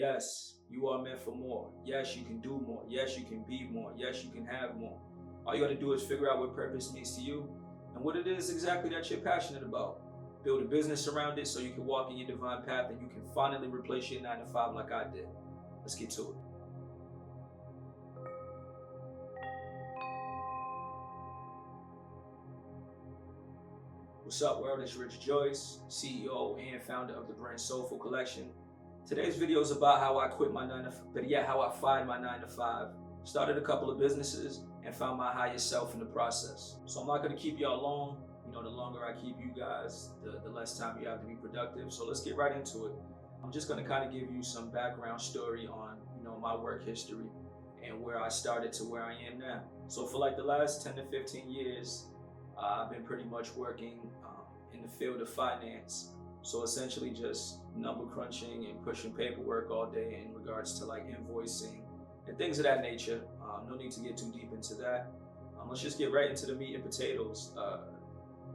Yes, you are meant for more. Yes, you can do more. Yes, you can be more. Yes, you can have more. All you got to do is figure out what purpose means to you and what it is exactly that you're passionate about. Build a business around it so you can walk in your divine path and you can finally replace your 9 to 5 like I did. Let's get to it. What's up, world? It's Rich Joyce, CEO and founder of the brand Soulful Collection. Today's video is about how I quit my 9 to 5, but yet how I fired my 9 to 5, started a couple of businesses, and found my higher self in the process. So I'm not going to keep y'all long. The longer I keep you guys, the less time you have to be productive. So let's get right into it. I'm just going to kind of give you some background story on, my work history and where I started to where I am now. So for like the last 10 to 15 years, I've been pretty much working in the field of finance. So essentially just number crunching and pushing paperwork all day in regards to like invoicing and things of that nature. No need to get too deep into that. Let's just get right into the meat and potatoes.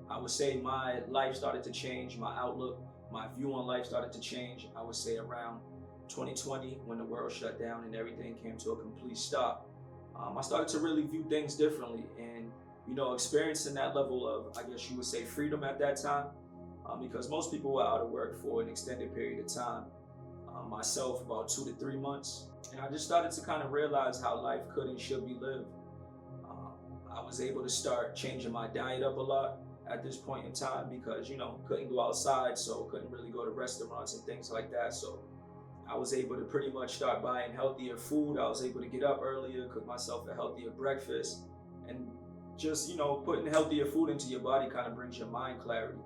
I would say my life started to change, my outlook, my view on life started to change, I would say around 2020 when the world shut down and everything came to a complete stop. I started to really view things differently and, experiencing that level of, I guess you would say, freedom at that time, because most people were out of work for an extended period of time. Myself, about 2 to 3 months. And I just started to kind of realize how life could and should be lived. I was able to start changing my diet up a lot at this point in time because, couldn't go outside, so couldn't really go to restaurants and things like that. So I was able to pretty much start buying healthier food. I was able to get up earlier, cook myself a healthier breakfast, and just, putting healthier food into your body kind of brings your mind clarity.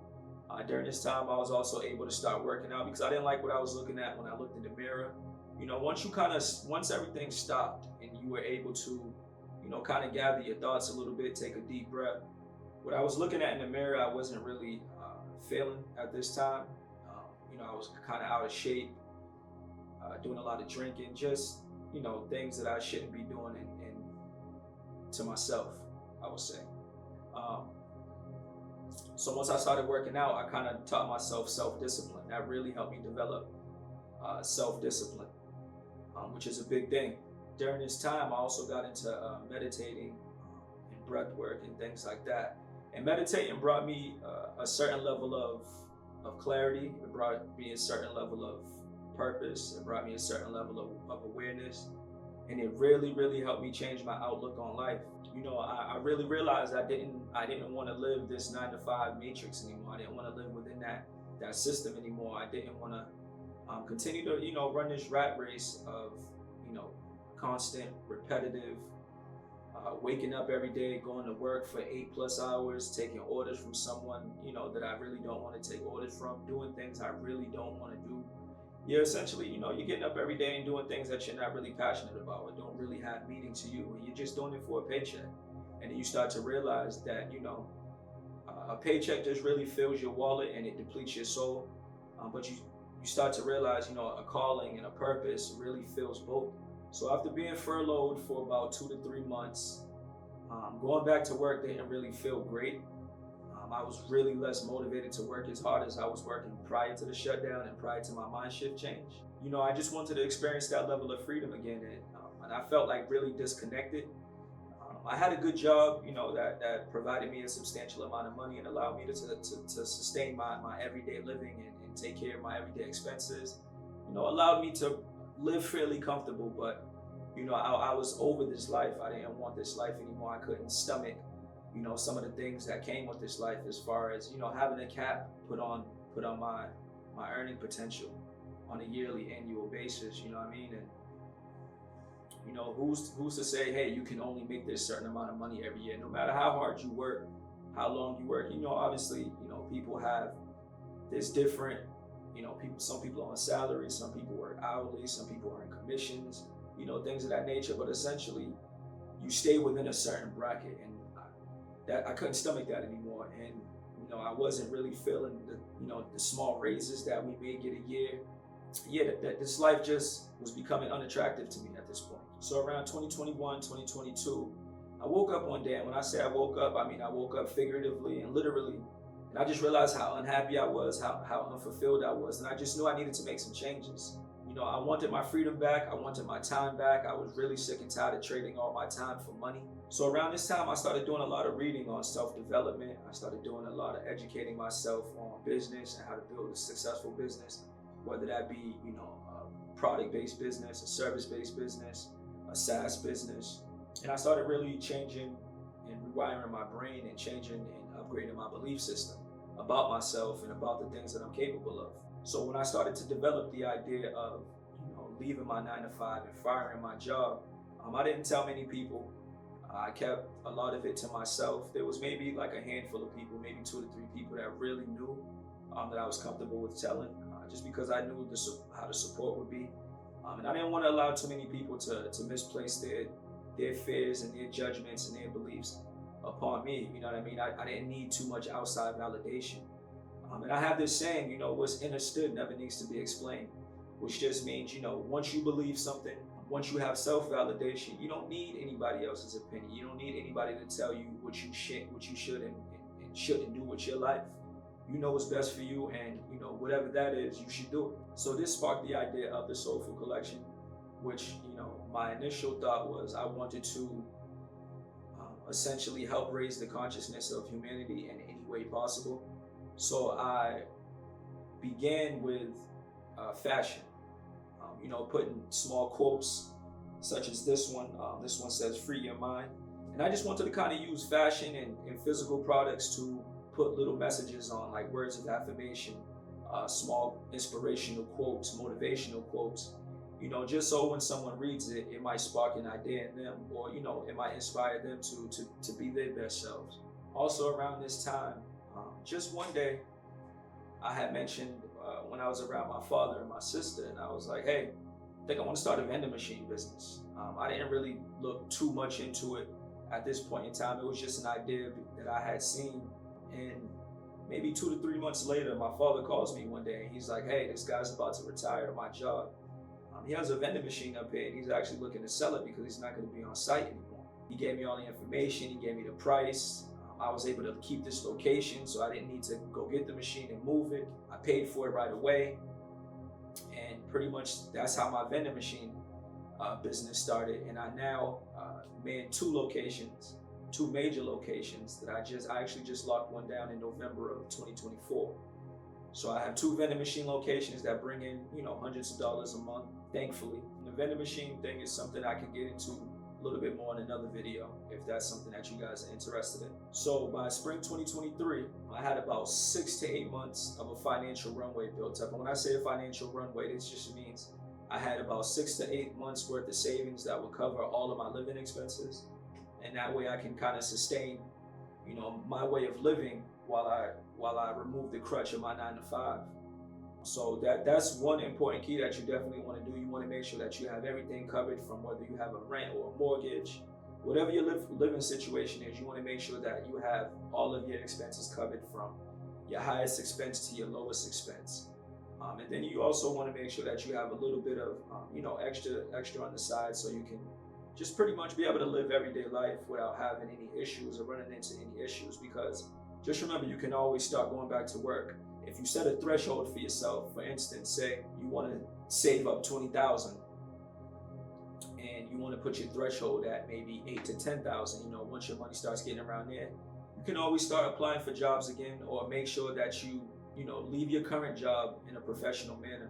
During this time, I was also able to start working out because I didn't like what I was looking at when I looked in the mirror. Once everything stopped and you were able to, kind of gather your thoughts a little bit, take a deep breath. What I was looking at in the mirror, I wasn't really feeling at this time. I was kind of out of shape, doing a lot of drinking, just, things that I shouldn't be doing and to myself, I would say. So once I started working out, I kind of taught myself self-discipline. That really helped me develop self-discipline, which is a big thing. During this time, I also got into meditating and breath work and things like that. And meditating brought me a certain level of clarity. It brought me a certain level of purpose. It brought me a certain level of awareness. And it really, really helped me change my outlook on life. I really realized I didn't want to live this 9 to 5 matrix anymore. I didn't want to live within that system anymore. I didn't want to continue to, run this rat race of, constant, repetitive, waking up every day, going to work for 8+ hours, taking orders from someone, that I really don't want to take orders from, doing things I really don't want to do. You're essentially, you're getting up every day and doing things that you're not really passionate about or don't really have meaning to you, and you're just doing it for a paycheck. And then you start to realize that, a paycheck just really fills your wallet and it depletes your soul. But you start to realize, a calling and a purpose really fills both. So after being furloughed for about 2 to 3 months, going back to work didn't really feel great. I was really less motivated to work as hard as I was working prior to the shutdown and prior to my mind shift change. I just wanted to experience that level of freedom again, and I felt like really disconnected. I had a good job, that provided me a substantial amount of money and allowed me to sustain my everyday living and take care of my everyday expenses. Allowed me to live fairly comfortable, but I was over this life. I didn't want this life anymore. I couldn't stomach some of the things that came with this life, as far as having a cap put on my earning potential on a yearly, annual basis. You know what I mean? And who's to say, hey, you can only make this certain amount of money every year, no matter how hard you work, how long you work. Obviously, people have this different, some people are on salary, some people work hourly, some people are in commissions, things of that nature. But essentially, you stay within a certain bracket, and that I couldn't stomach that anymore. And I wasn't really feeling the small raises that we may get a year. Yeah, this life just was becoming unattractive to me at this point. So around 2021, 2022, I woke up one day, and when I say I woke up, I mean I woke up figuratively and literally, and I just realized how unhappy I was, how unfulfilled I was, and I just knew I needed to make some changes. I wanted my freedom back. I wanted my time back. I was really sick and tired of trading all my time for money. So around this time, I started doing a lot of reading on self-development. I started doing a lot of educating myself on business and how to build a successful business, whether that be, a product-based business, a service-based business, a SaaS business. And I started really changing and rewiring my brain and changing and upgrading my belief system about myself and about the things that I'm capable of. So when I started to develop the idea of, leaving my 9 to 5 and firing my job, I didn't tell many people. I kept a lot of it to myself. There was maybe like a handful of people, maybe 2 to 3 people that really knew that I was comfortable with telling, just because I knew how the support would be. And I didn't want to allow too many people to misplace their fears and their judgments and their beliefs upon me. You know what I mean? I didn't need too much outside validation. And I have this saying, what's understood never needs to be explained, which just means, once you believe something, once you have self-validation, you don't need anybody else's opinion. You don't need anybody to tell you what you should and shouldn't do with your life. You know what's best for you, and whatever that is, you should do it. So this sparked the idea of the Soulful Collection, which my initial thought was I wanted to essentially help raise the consciousness of humanity in any way possible. So I began with fashion, putting small quotes such as this one. This one says, "Free your mind." And I just wanted to kind of use fashion and physical products to put little messages on, like words of affirmation, small inspirational quotes, motivational quotes, just so when someone reads it, it might spark an idea in them, or, it might inspire them to be their best selves. Also around this time, just one day, I had mentioned when I was around my father and my sister, and I was like, hey, I think I want to start a vending machine business. I didn't really look too much into it at this point in time. It was just an idea that I had seen. And maybe 2 to 3 months later, my father calls me one day and he's like, hey, this guy's about to retire at my job. He has a vending machine up here and he's actually looking to sell it because he's not going to be on site anymore. He gave me all the information. He gave me the price. I was able to keep this location, so I didn't need to go get the machine and move it. I paid for it right away. And pretty much that's how my vending machine business started. And I now man 2 locations, 2 major locations that I actually just locked one down in November of 2024. So I have 2 vending machine locations that bring in, hundreds of dollars a month, thankfully. The vending machine thing is something I can get into a little bit more in another video, if that's something that you guys are interested in. So by spring 2023, I had about 6 to 8 months of a financial runway built up. And when I say a financial runway, this just means I had about 6 to 8 months worth of savings that would cover all of my living expenses. And that way I can kind of sustain, my way of living while I remove the crutch of my 9 to 5. So that's one important key that you definitely want to do. You want to make sure that you have everything covered, from whether you have a rent or a mortgage, whatever your living situation is. You want to make sure that you have all of your expenses covered, from your highest expense to your lowest expense. And then you also want to make sure that you have a little bit of extra on the side, so you can just pretty much be able to live everyday life without having any issues or running into any issues. Because just remember, you can always start going back to work. If you set a threshold for yourself, for instance, say you want to save up $20,000 and you want to put your threshold at maybe $8,000 to $10,000, once your money starts getting around there, you can always start applying for jobs again, or make sure that you leave your current job in a professional manner.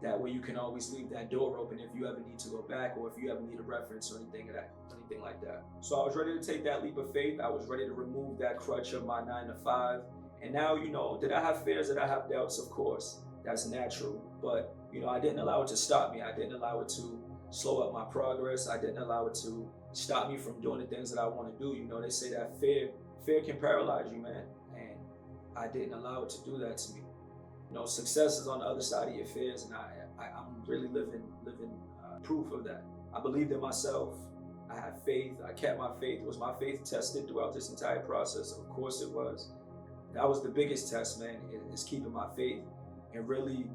That way you can always leave that door open if you ever need to go back, or if you ever need a reference or anything like that. So I was ready to take that leap of faith. I was ready to remove that crutch of my 9 to 5. And now, did I have fears? Did I have doubts? Of course, that's natural. But, I didn't allow it to stop me. I didn't allow it to slow up my progress. I didn't allow it to stop me from doing the things that I want to do. They say that fear can paralyze you, man. And I didn't allow it to do that to me. Success is on the other side of your fears, and I'm really living proof of that. I believed in myself. I had faith. I kept my faith. Was my faith tested throughout this entire process? Of course it was. That was the biggest test, man, is keeping my faith. And really,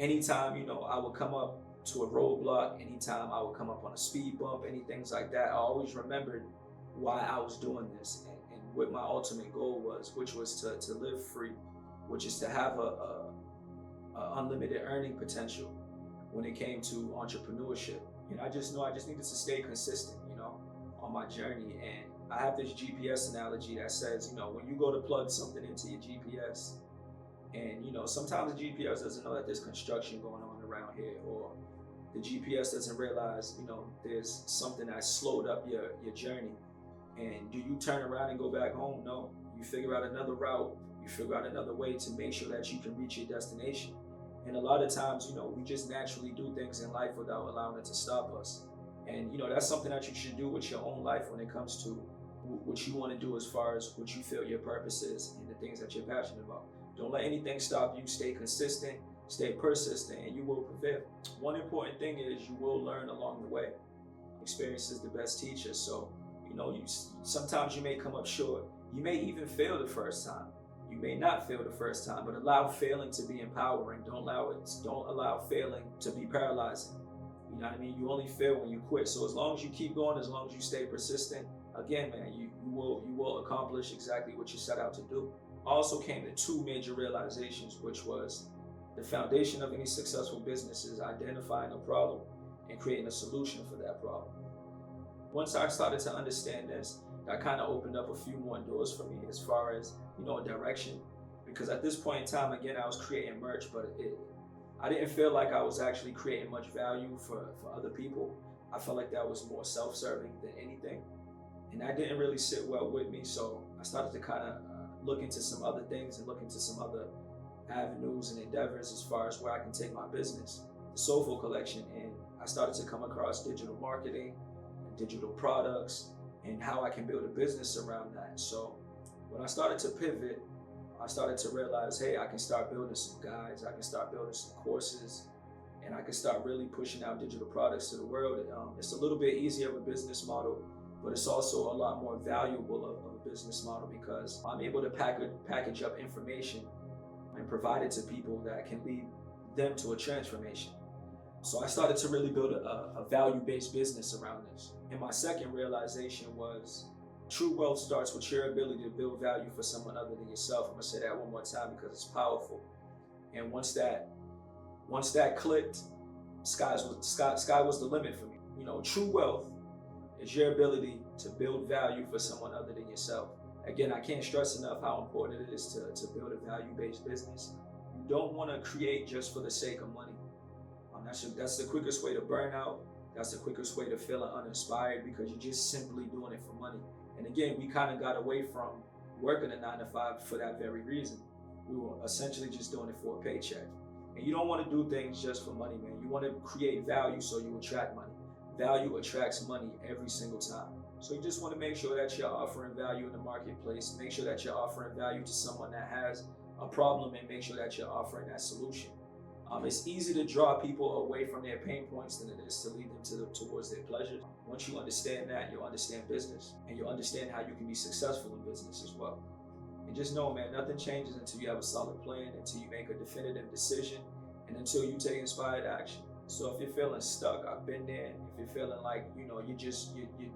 anytime, I would come up to a roadblock, anytime I would come up on a speed bump, any things like that, I always remembered why I was doing this and what my ultimate goal was, which was to live free, which is to have a unlimited earning potential, when it came to entrepreneurship. And I just know I just needed to stay consistent, on my journey. And I have this GPS analogy that says, when you go to plug something into your GPS, and sometimes the GPS doesn't know that there's construction going on around here, or the GPS doesn't realize, there's something that slowed up your journey. And do you turn around and go back home? No. You figure out another route, you figure out another way to make sure that you can reach your destination. And a lot of times, we just naturally do things in life without allowing it to stop us. And that's something that you should do with your own life when it comes to what you want to do as far as what you feel your purpose is and the things that you're passionate about. Don't let anything stop you. Stay consistent, stay persistent, and you will prevail. One important thing is you will learn along the way. Experience is the best teacher. So, sometimes you may come up short. You may even fail the first time. You may not fail the first time, but allow failing to be empowering. Don't allow failing to be paralyzing. You know what I mean? You only fail when you quit. So as long as you keep going, as long as you stay persistent, again, man, you will accomplish exactly what you set out to do. I also came to two major realizations, which was the foundation of any successful business is identifying a problem and creating a solution for that problem. Once I started to understand this, that kind of opened up a few more doors for me as far as, direction. Because at this point in time, again, I was creating merch, but I didn't feel like I was actually creating much value for other people. I felt like that was more self-serving than anything. And that didn't really sit well with me. So I started to kind of look into some other things and look into some other avenues and endeavors as far as where I can take my business, the Soulful Collection. And I started to come across digital marketing, digital products, and how I can build a business around that. So when I started to pivot, I started to realize, hey, I can start building some guides, I can start building some courses, and I can start really pushing out digital products to the world. It's a little bit easier of a business model, but it's also a lot more valuable of a business model because I'm able to package up information and provide it to people that can lead them to a transformation. So I started to really build a value-based business around this. And my second realization was true wealth starts with your ability to build value for someone other than yourself. I'm gonna say that one more time because it's powerful. And once that clicked, sky was the limit for me. True wealth is your ability to build value for someone other than yourself. Again, I can't stress enough how important it is to build a value-based business. You don't want to create just for the sake of money. That's the quickest way to burn out. That's the quickest way to feel uninspired because you're just simply doing it for money. And again, we kind of got away from working a 9-to-5 for that very reason. We were essentially just doing it for a paycheck. And you don't want to do things just for money, man. You want to create value so you attract money. Value attracts money every single time. So you just want to make sure that you're offering value in the marketplace. Make sure that you're offering value to someone that has a problem and make sure that you're offering that solution. It's easy to draw people away from their pain points than it is to lead them towards their pleasures. Once you understand that, you'll understand business and you'll understand how you can be successful in business as well. And just know, man, nothing changes until you have a solid plan, until you make a definitive decision, and until you take inspired action. So if you're feeling stuck, I've been there. If you're feeling like, you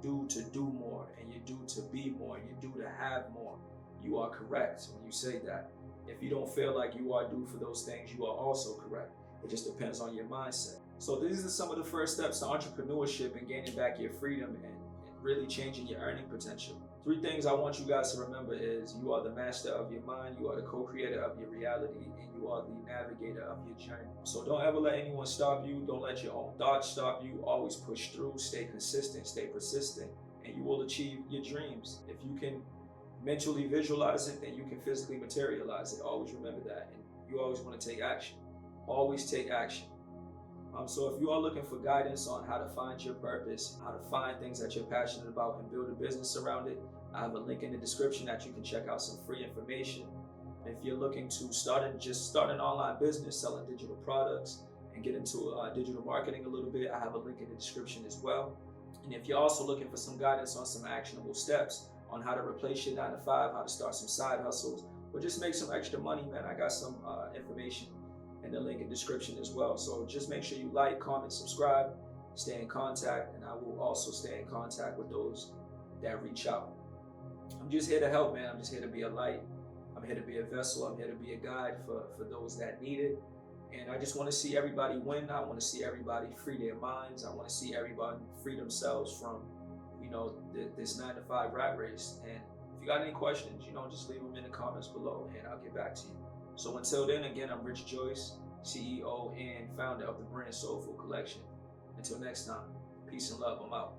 do to do more and you do to be more, you do to have more, you are correct when you say that. If you don't feel like you are due for those things, you are also correct. It just depends on your mindset. So these are some of the first steps to entrepreneurship and gaining back your freedom and really changing your earning potential. 3 things I want you guys to remember is you are the master of your mind, you are the co-creator of your reality, and you are the navigator of your journey. So don't ever let anyone stop you. Don't let your own thoughts stop you. Always push through, stay consistent, stay persistent, and you will achieve your dreams. If you can mentally visualize it, then you can physically materialize it. Always remember that. And you always want to take action. Always take action. So if you are looking for guidance on how to find your purpose, how to find things that you're passionate about and build a business around it, I have a link in the description that you can check out some free information. If you're looking to start an online business selling digital products and get into digital marketing a little bit, I have a link in the description as well. And if you're also looking for some guidance on some actionable steps on how to replace your 9-to-5, how to start some side hustles, or just make some extra money, man, I got some information in the link in the description as well. So just make sure you like, comment, subscribe, stay in contact, and I will also stay in contact with those that reach out. I'm just here to help, man. I'm just here to be a light. I'm here to be a vessel. I'm here to be a guide for those that need it. And I just want to see everybody win. I want to see everybody free their minds. I want to see everybody free themselves from, this 9 to 5 rat race. And if you got any questions, just leave them in the comments below and I'll get back to you. So until then, again, I'm Rich Joyce, CEO and founder of the brand Soulful Collection. Until next time, peace and love. I'm out.